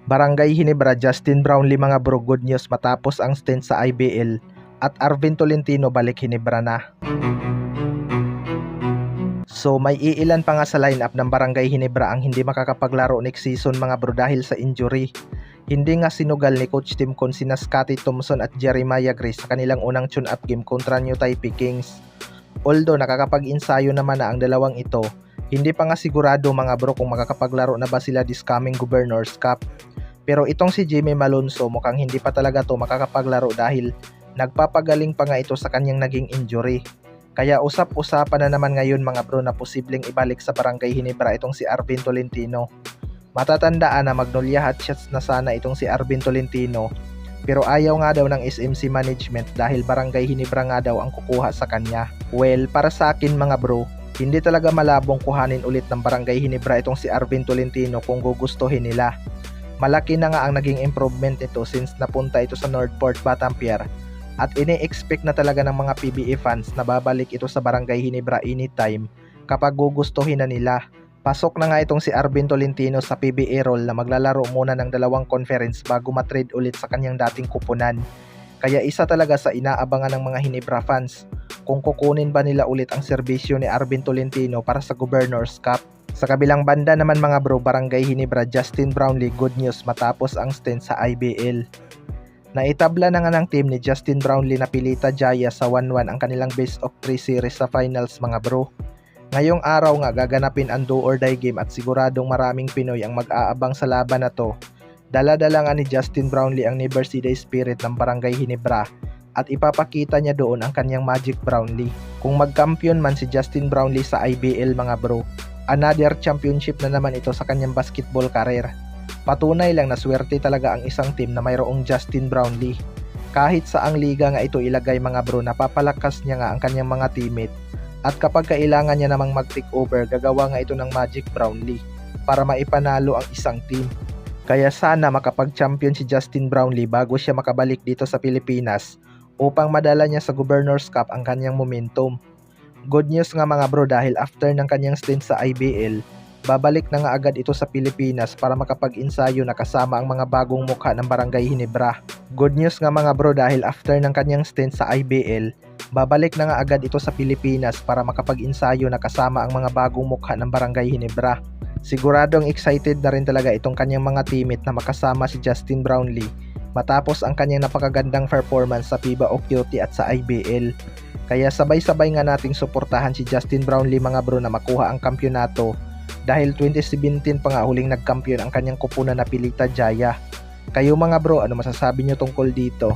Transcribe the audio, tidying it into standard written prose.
Barangay Ginebra, Justin Brownlee mga bro, good news matapos ang stint sa IBL at Arvin Tolentino balik Ginebra na. So may iilan pa nga sa lineup ng Barangay Ginebra ang hindi makakapaglaro next season mga bro dahil sa injury. Hindi nga sinugal ni Coach Tim Con sina Scotty Thompson at Jeremiah Gray sa kanilang unang tune-up game kontra New Taipei Kings. Although nakakapag-insayo naman na ang dalawang ito, hindi pa nga sigurado mga bro kung makakapaglaro na ba sila this coming Governors Cup. Pero itong si Jimmy Malonzo mukhang hindi pa talaga to makakapaglaro dahil nagpapagaling pa nga ito sa kanyang naging injury. Kaya usap-usapan na naman ngayon mga bro na posibleng ibalik sa Barangay Ginebra itong si Arvin Tolentino. Matatandaan na Magnolia Hotshots na sana itong si Arvin Tolentino, pero ayaw nga daw ng SMC management dahil Barangay Ginebra nga daw ang kukuha sa kanya. Well, para sa akin mga bro, hindi talaga malabong kuhanin ulit ng Barangay Ginebra itong si Arvin Tolentino kung gugustuhin nila. Malaki na nga ang naging improvement nito since napunta ito sa Northport Batampier at ini-expect na talaga ng mga PBA fans na babalik ito sa Barangay Ginebra anytime kapag gugustuhin na nila. Pasok na nga itong si Arvin Tolentino sa PBA role na maglalaro muna ng dalawang conference bago matrade ulit sa kanyang dating kupunan. Kaya isa talaga sa inaabangan ng mga Ginebra fans kung kukunin ba nila ulit ang serbisyo ni Arvin Tolentino para sa Governors Cup. Sa kabilang banda naman mga bro, Barangay Ginebra, Justin Brownlee, good news matapos ang stint sa IBL. Naitabla na nga ng team ni Justin Brownlee na Pilita Jaya sa 1-1 ang kanilang best of 3 series sa finals mga bro. Ngayong araw nga gaganapin ang do or die game at siguradong maraming Pinoy ang mag-aabang sa laban na to. Dala-dala nga ni Justin Brownlee ang Never See the Spirit ng Barangay Ginebra at ipapakita niya doon ang kanyang Magic Brownlee. Kung magkampiyon man si Justin Brownlee sa IBL mga bro, another championship na naman ito sa kanyang basketball career. Patunay lang na swerte talaga ang isang team na mayroong Justin Brownlee. Kahit sa ang liga nga ito ilagay mga bro, napapalakas niya nga ang kanyang mga teammate. At kapag kailangan niya namang mag-take over, gagawa nga ito ng Magic Brownlee para maipanalo ang isang team. Kaya sana makapag-champion si Justin Brownlee bago siya makabalik dito sa Pilipinas upang madala niya sa Governors Cup ang kanyang momentum. Good news nga mga bro dahil after ng kanyang stint sa IBL, babalik na nga agad ito sa Pilipinas para makapag-insayo na kasama ang mga bagong mukha ng Barangay Ginebra. Good news nga mga bro dahil after ng kanyang stint sa IBL, babalik na nga agad ito sa Pilipinas para makapag-insayo na kasama ang mga bagong mukha ng Barangay Ginebra. Siguradong excited na rin talaga itong kanyang mga teammate na makasama si Justin Brownlee matapos ang kanyang napakagandang performance sa FIBA of Duty at sa IBL. Kaya sabay-sabay nga nating suportahan si Justin Brownlee mga bro na makuha ang kampyonato dahil 2017 pa nga huling nagkampiyon ang kanyang kupunan na Pilita Jaya. Kayo mga bro, ano masasabi nyo tungkol dito?